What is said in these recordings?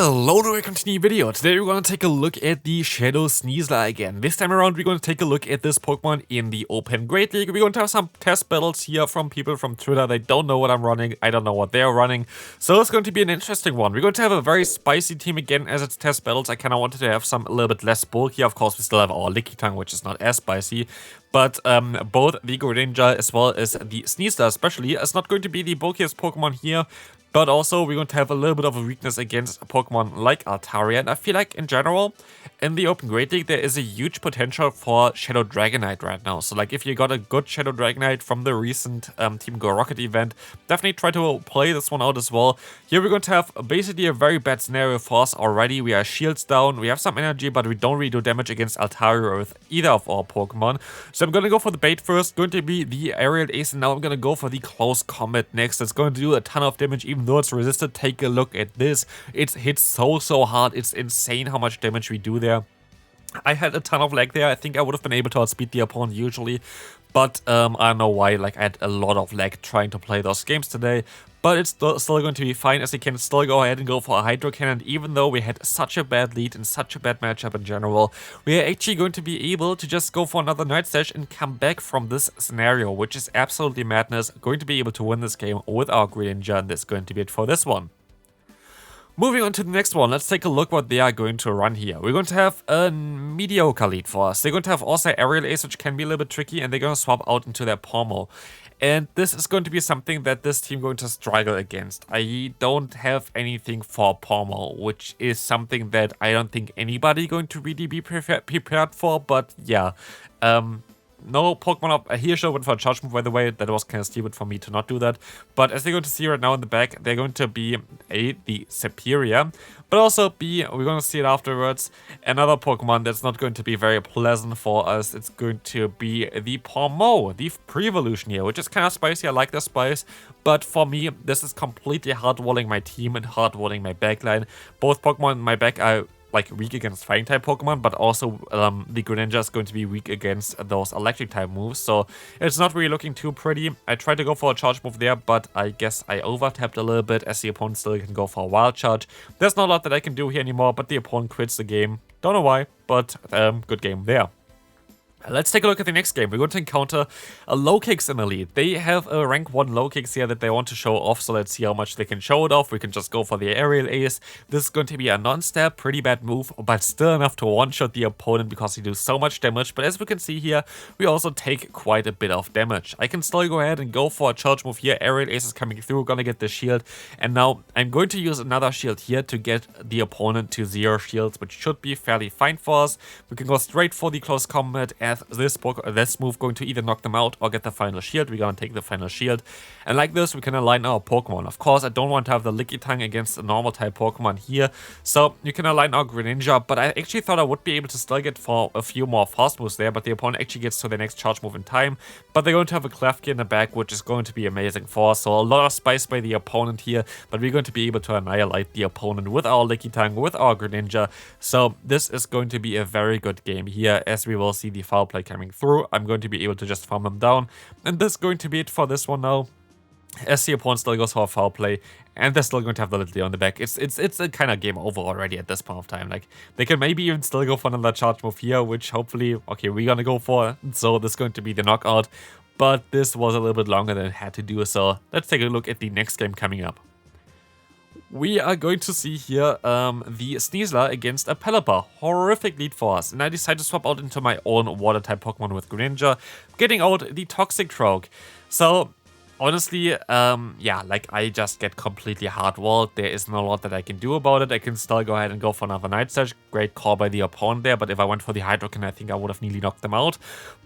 Hello to a continued video. Today we're going to take a look at the Shadow Sneasler again. This time around we're going to take a look at this Pokemon in the Open Great League. We're going to have some test battles here from people from Twitter. They don't know what I'm running. I don't know what they're running. So it's going to be an interesting one. We're going to have a very spicy team again as it's test battles. I kind of wanted to have some a little bit less bulky. Of course, we still have our Lickitung, which is not as spicy. But both the Greninja as well as the Sneasler especially is not going to be the bulkiest Pokemon here. But also, we're going to have a little bit of a weakness against a Pokemon like Altaria. And I feel like, in general, in the Open Great League, there is a huge potential for Shadow Dragonite right now. So, like, if you got a good Shadow Dragonite from the recent Team Go Rocket event, definitely try to play this one out as well. Here, we're going to have basically a very bad scenario for us already. We are shields down, we have some energy, but we don't really do damage against Altaria with either of our Pokemon. So, I'm going to go for the bait first, going to be the Aerial Ace, and now I'm going to go for the Close Combat next. It's going to do a ton of damage, even though it's resisted. Take a look at this. It hits so hard. It's insane how much damage we do there. I had a ton of lag there. I think I would have been able to outspeed the opponent usually, but I don't know why. Like, I had a lot of lag trying to play those games today, but it's still going to be fine, as we can still go ahead and go for a Hydro Cannon. Even though we had such a bad lead and such a bad matchup in general, we are actually going to be able to just go for another Night Slash and come back from this scenario, which is absolutely madness. Going to be able to win this game with our Greninja, and that's going to be it for this one. Moving on to the next one, let's take a look what they are going to run here. We're going to have a mediocre lead for us. They're going to have also Aerial Ace, which can be a little bit tricky, and they're going to swap out into their Pomo. And this is going to be something that this team going to struggle against. I don't have anything for Pomo, which is something that I don't think anybody going to really be prepared for, but yeah. No Pokemon up here should have went for a Charge Move, by the way. That was kind of stupid for me to not do that. But as you're going to see right now in the back, they're going to be A, the Serperior, but also B, we're going to see it afterwards, another Pokemon that's not going to be very pleasant for us. It's going to be the Pomo, the Pre-Evolution here, which is kind of spicy. I like the spice, but for me, this is completely hard-walling my team and hard-walling my backline. Both Pokemon in my back are like weak against fighting type Pokemon, but also the Greninja is going to be weak against those electric type moves, so it's not really looking too pretty. I tried to go for a charge move there, but I guess I over-tapped a little bit, as the opponent still can go for a wild charge. There's not a lot that I can do here anymore, but the opponent quits the game. Don't know why, but good game there. Let's take a look at the next game. We're going to encounter a Lokix in the lead. They have a rank 1 Lokix here that they want to show off, so let's see how much they can show it off. We can just go for the Aerial Ace. This is going to be a non-stab, pretty bad move, but still enough to one-shot the opponent because he does so much damage. But as we can see here, we also take quite a bit of damage. I can still go ahead and go for a charge move here. Aerial Ace is coming through, gonna get the shield. And now I'm going to use another shield here to get the opponent to 0 shields, which should be fairly fine for us. We can go straight for the close combat, as this move going to either knock them out or get the final shield. We're gonna take the final shield, and like this we can align our Pokemon. Of course, I don't want to have the Lickitung against a normal type Pokemon here, so you can align our Greninja, but I actually thought I would be able to still get for a few more fast moves there, but the opponent actually gets to the next charge move in time. But they're going to have a Klefki in the back, which is going to be amazing for us, so a lot of spice by the opponent here, but we're going to be able to annihilate the opponent with our Lickitung, with our Greninja. So this is going to be a very good game here, as we will see the foul play coming through. I'm going to be able to just farm them down, and this is going to be it for this one now, as the opponent still goes for a foul play, and they're still going to have the little D on the back. It's a kind of game over already at this point of time. Like, they can maybe even still go for another charge move here, which hopefully, okay, we're gonna go for, so this is going to be the knockout, but this was a little bit longer than it had to do, so let's take a look at the next game coming up. We are going to see here the Sneasler against a Pelipper. Horrific lead for us. And I decided to swap out into my own water-type Pokemon with Greninja, getting out the Toxicroak. So, honestly, yeah, like, I just get completely hard-walled. There is no lot that I can do about it. I can still go ahead and go for another Night Slash. Great call by the opponent there, but if I went for the Hydro Cannon, I think I would have nearly knocked them out.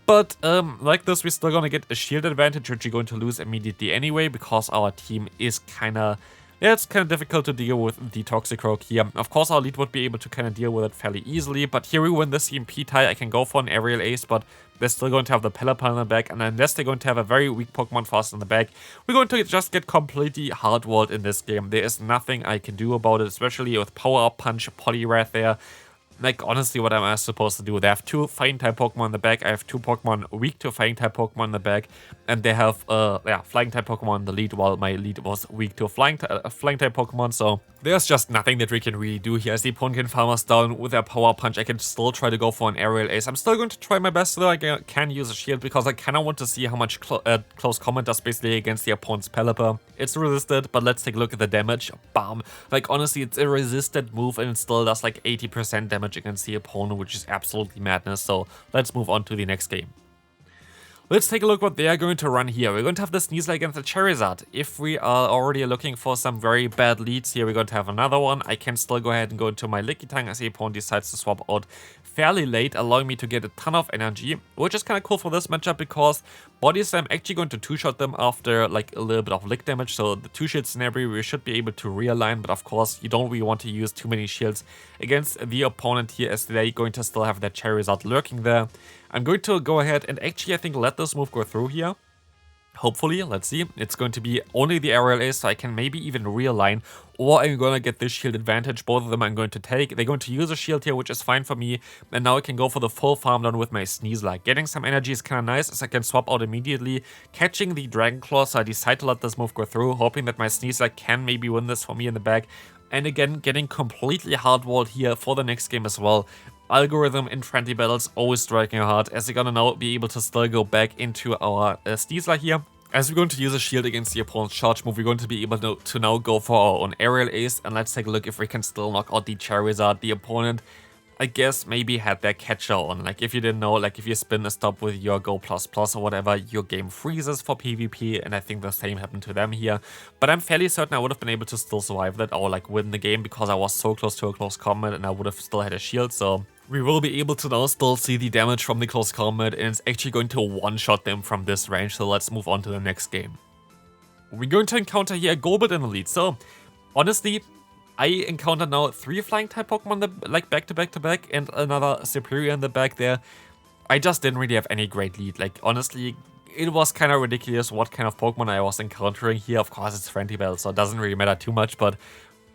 But like this, we're still gonna get a shield advantage, which we're going to lose immediately anyway, because our team is kinda... yeah, it's kind of difficult to deal with the Toxicroak here. Of course, our lead would be able to kind of deal with it fairly easily, but here we win this EMP tie. I can go for an Aerial Ace, but they're still going to have the Pelipper in the back, and unless they're going to have a very weak Pokemon for us in the back, we're going to just get completely hard-walled in this game. There is nothing I can do about it, especially with Power Up Punch, Poliwrath there. Like, honestly, what am I supposed to do? They have 2 Fighting-type Pokemon in the back. I have 2 Pokemon weak to Fighting-type Pokemon in the back. And they have, yeah, Flying-type Pokemon in the lead, while my lead was weak to Flying-type Pokemon. So, There's just nothing that we can really do here. As the opponent can farm us down with their power punch, I can still try to go for an aerial ace. I'm still going to try my best though. I can use a shield because I kind of want to see how much close combat does basically against the opponent's Pelipper. It's resisted, but let's take a look at the damage. Bam. Like honestly, it's a resisted move and it still does like 80% damage against the opponent, which is absolutely madness. So let's move on to the next game. Let's take a look what they are going to run here. We're going to have the Sneasel against the Charizard. If we are already looking for some very bad leads here, we're going to have another one. I can still go ahead and go into my Lickitung as the opponent decides to swap out fairly late, allowing me to get a ton of energy, which is kind of cool for this matchup because Body Slam actually going to two-shot them after like a little bit of lick damage. So the two-shield scenario, we should be able to realign, but of course you don't really want to use too many shields against the opponent here as they're going to still have their Charizard lurking there. I'm going to go ahead and actually I think let this move go through here. Hopefully, let's see. It's going to be only the aerial ace, so I can maybe even realign, or I'm going to get this shield advantage. Both of them I'm going to take. They're going to use a shield here, which is fine for me. And now I can go for the full farm down with my Sneasel. Getting some energy is kind of nice, as I can swap out immediately. Catching the Dragon Claw, so I decide to let this move go through, hoping that my Sneasel can maybe win this for me in the back. And again, getting completely hard-walled here for the next game as well. Algorithm in friendly battles always striking hard, as they're gonna now be able to still go back into our Sneasel here. As we're going to use a shield against the opponent's charge move, we're going to be able to now go for our own aerial ace, and let's take a look if we can still knock out the Charizard. The opponent, I guess, maybe had their catcher on. Like, if you didn't know, like, if you spin a stop with your Go++ or whatever, your game freezes for PvP, and I think the same happened to them here. But I'm fairly certain I would have been able to still survive that, or, like, win the game, because I was so close to a close combat, and I would have still had a shield, so we will be able to now still see the damage from the close combat, and it's actually going to one-shot them from this range, so let's move on to the next game. We're going to encounter here a Golbat in the lead, so honestly, I encountered now 3 flying type Pokemon that, like back to back to back, and another Superior in the back there. I just didn't really have any great lead. Like honestly, it was kind of ridiculous what kind of Pokemon I was encountering here. Of course, it's friendly battle, so it doesn't really matter too much, but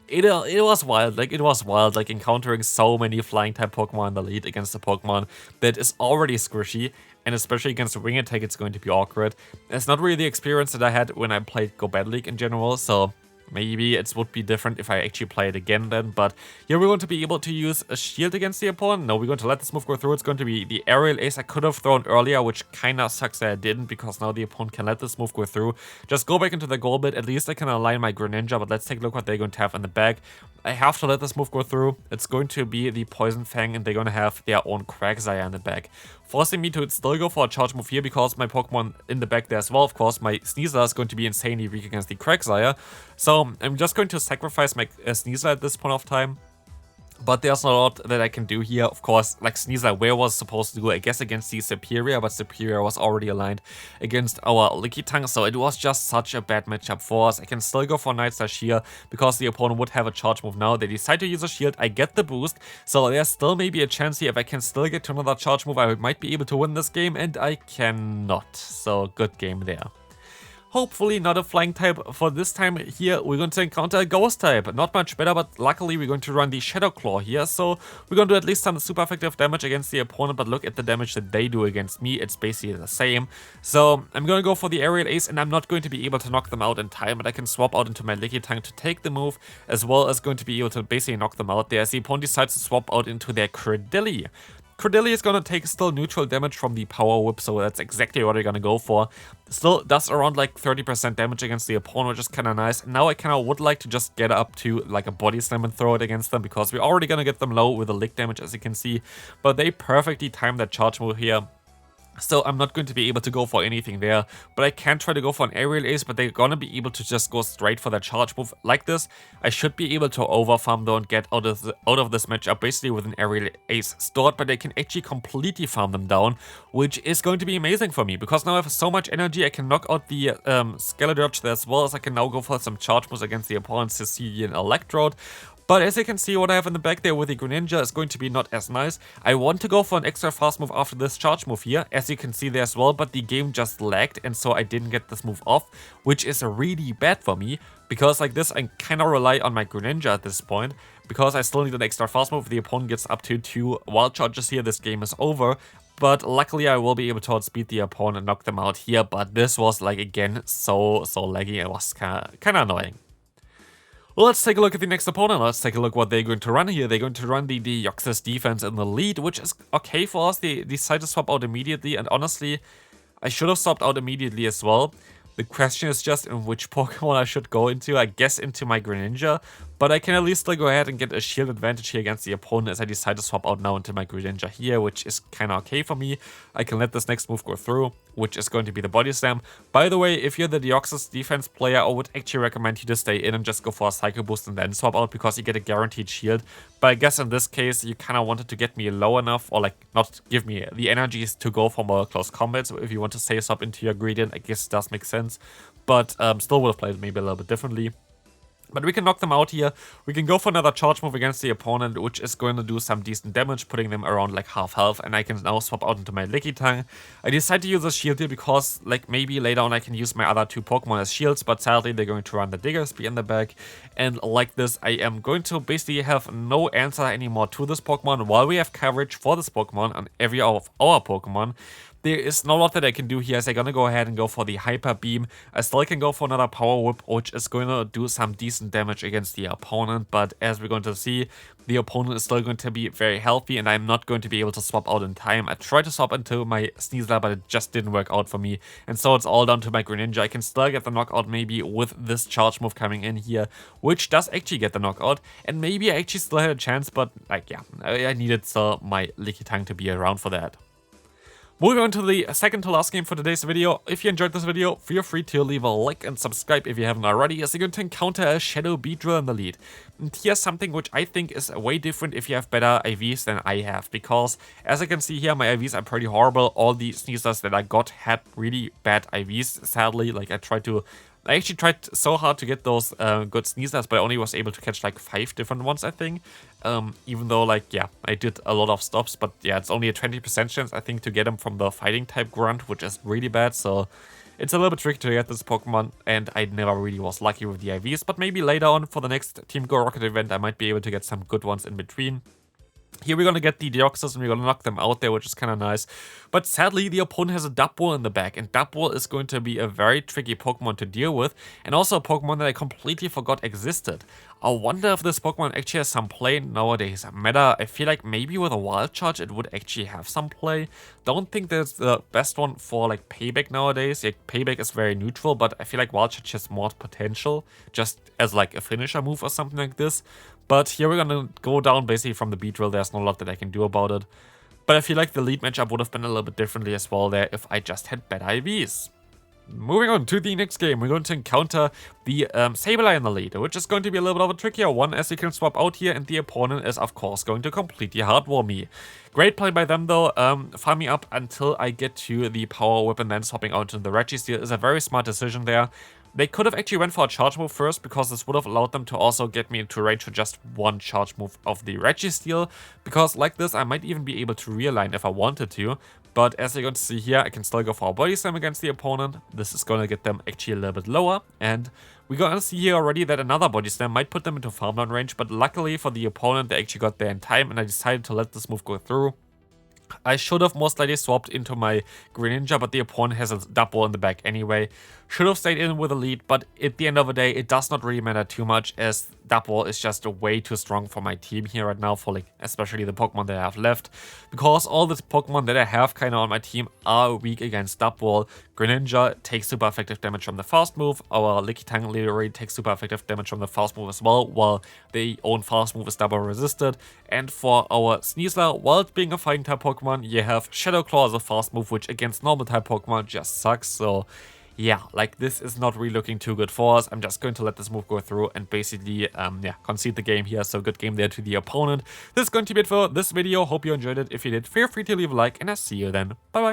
it was wild. Like, it was wild, like encountering so many flying type Pokemon in the lead against a Pokemon that is already squishy, and especially against Wing Attack, it's going to be awkward. It's not really the experience that I had when I played Go Battle League in general, so maybe it would be different if I actually play it again then, but here we're going to be able to use a shield against the opponent. No, we're going to let this move go through. It's going to be the aerial ace I could have thrown earlier, which kind of sucks that I didn't, because now the opponent can let this move go through. Just go back into the Golbat. At least I can align my Greninja, but let's take a look what they're going to have in the back. I have to let this move go through. It's going to be the Poison Fang, and they're going to have their own Quagsire in the back, forcing me to still go for a charge move here, because my Pokemon in the back there as well, of course, my Sneasel is going to be insanely weak against the Quagsire. So I'm just going to sacrifice my Sneasel at this point of time. But there's not a lot that I can do here. Of course, like Sneasel, where was supposed to go, I guess, against the Superior, but Superior was already aligned against our Lickitung, so it was just such a bad matchup for us. I can still go for Night Slash here, because the opponent would have a charge move now. They decide to use a shield, I get the boost, so there's still maybe a chance here. If I can still get to another charge move, I might be able to win this game, and I cannot. So, good game there. Hopefully not a flying type for this time. Here we're going to encounter a ghost type. Not much better, but luckily we're going to run the Shadow Claw here, so we're going to do at least some super effective damage against the opponent, but look at the damage that they do against me. It's basically the same. So I'm going to go for the aerial ace, and I'm not going to be able to knock them out in time, but I can swap out into my Lickitung to take the move, as well as going to be able to basically knock them out there as the opponent decides to swap out into their Credilli. Credilli is going to take still neutral damage from the Power Whip, so that's exactly what we're going to go for. Still does around like 30% damage against the opponent, which is kind of nice. Now I kind of would like to just get up to like a Body Slam and throw it against them, because we're already going to get them low with the lick damage, as you can see. But they perfectly timed that charge move here. So I'm not going to be able to go for anything there, but I can try to go for an aerial ace, but they're gonna be able to just go straight for that charge move like this. I should be able to overfarm though and get out of this matchup basically with an aerial ace stored, but I can actually completely farm them down, which is going to be amazing for me, because now I have so much energy. I can knock out the Skeledirge as well as I can now go for some charge moves against the opponent's Sicilian Electrode. But as you can see, what I have in the back there with the Greninja is going to be not as nice. I want to go for an extra fast move after this charge move here, as you can see there as well, but the game just lagged, and so I didn't get this move off, which is really bad for me, because like this, I kind of rely on my Greninja at this point, because I still need an extra fast move. If the opponent gets up to 2 wild charges here, this game is over. But luckily I will be able to outspeed the opponent and knock them out here, but this was like, again, so laggy. It was kind of annoying. Let's take a look at the next opponent. Let's take a look what they're going to run here. They're going to run the Deoxys defense in the lead, which is okay for us. They decide to swap out immediately, and honestly, I should have swapped out immediately as well. The question is just in which Pokemon I should go into. I guess into my Greninja, but I can at least go ahead and get a shield advantage here against the opponent as I decide to swap out now into my Greninja here, which is kind of okay for me. I can let this next move go through, which is going to be the Body Slam. By the way, if you're the Deoxys defense player, I would actually recommend you to stay in and just go for a Psycho Boost and then swap out because you get a guaranteed shield. But I guess in this case, you kind of wanted to get me low enough, or like not give me the energies to go for more close combat. So if you want to save up into your gradient, I guess it does make sense. But still would have played maybe a little bit differently. But we can knock them out here. We can go for another charge move against the opponent, which is going to do some decent damage, putting them around like half health. And I can now swap out into my Lickitung. I decided to use a shield here because like maybe later on I can use my other two Pokemon as shields. But sadly they're going to run the Diggersby in the back. And like this, I am going to basically have no answer anymore to this Pokemon while we have coverage for this Pokemon on every of our Pokemon. There is no lot that I can do here, as I'm gonna go ahead and go for the Hyper Beam. I still can go for another Power Whip, which is going to do some decent damage against the opponent, but as we're going to see, the opponent is still going to be very healthy, and I'm not going to be able to swap out in time. I tried to swap into my Sneasler, but it just didn't work out for me, and so it's all down to my Greninja. I can still get the knockout maybe with this charge move coming in here, which does actually get the knockout, and maybe I actually still had a chance, but like, yeah, I needed my Lickitung to be around for that. Moving on to the second to last game for today's video. If you enjoyed this video, feel free to leave a like and subscribe if you haven't already, as you're going to encounter a Shadow Beedrill in the lead. And here's something which I think is way different if you have better IVs than I have, because as you can see here, my IVs are pretty horrible. All the Sneasers that I got had really bad IVs, sadly. Like I actually tried so hard to get those good Sneasers, but I only was able to catch like 5 different ones, I think. Even though, like, yeah, I did a lot of stops, but yeah, it's only a 20% chance, I think, to get them from the fighting type Grunt, which is really bad, so it's a little bit tricky to get this Pokemon, and I never really was lucky with the IVs, but maybe later on for the next Team Go Rocket event, I might be able to get some good ones in between. Here we're gonna get the Deoxys and we're gonna knock them out there, which is kind of nice. But sadly, the opponent has a Dubwool in the back, and Dubwool is going to be a very tricky Pokemon to deal with, and also a Pokemon that I completely forgot existed. I wonder if this Pokemon actually has some play nowadays. Meta, I feel like maybe with a Wild Charge it would actually have some play. Don't think that's the best one for like Payback nowadays. Like, Payback is very neutral, but I feel like Wild Charge has more potential, just as like a finisher move or something like this. But here we're gonna go down basically from the Beedrill. There's no lot that I can do about it. But I feel like the lead matchup would have been a little bit differently as well there if I just had better IVs. Moving on to the next game, we're going to encounter the Sableye in the lead, which is going to be a little bit of a trickier one, as you can swap out here, and the opponent is of course going to completely hardwall me. Great play by them though. Farming up until I get to the Power Whip and then swapping out into the Registeel is a very smart decision there. They could have actually went for a charge move first, because this would have allowed them to also get me into range for just one charge move of the Registeel, because like this I might even be able to realign if I wanted to. But as you're going to see here, I can still go for a Body Slam against the opponent. This is going to get them actually a little bit lower, and we're going to see here already that another Body Slam might put them into farmland range, but luckily for the opponent they actually got there in time, and I decided to let this move go through. I should have most likely swapped into my Greninja, but the opponent has a Dubwool in the back anyway. Should have stayed in with a lead, but at the end of the day, it does not really matter too much, as Dubwool is just way too strong for my team here right now, for like especially the Pokemon that I have left. Because all the Pokemon that I have kind of on my team are weak against Dubwool. Greninja takes super effective damage from the fast move. Our Lickitung literally takes super effective damage from the fast move as well, while their own fast move is double resisted. And for our Sneasler, while it being a fighting type Pokemon, you have Shadow Claw as a fast move, which against normal type Pokemon just sucks. So yeah, like this is not really looking too good for us. I'm just going to let this move go through and basically, yeah, concede the game here. So good game there to the opponent. This is going to be it for this video. Hope you enjoyed it. If you did, feel free to leave a like, and I'll see you then. Bye bye.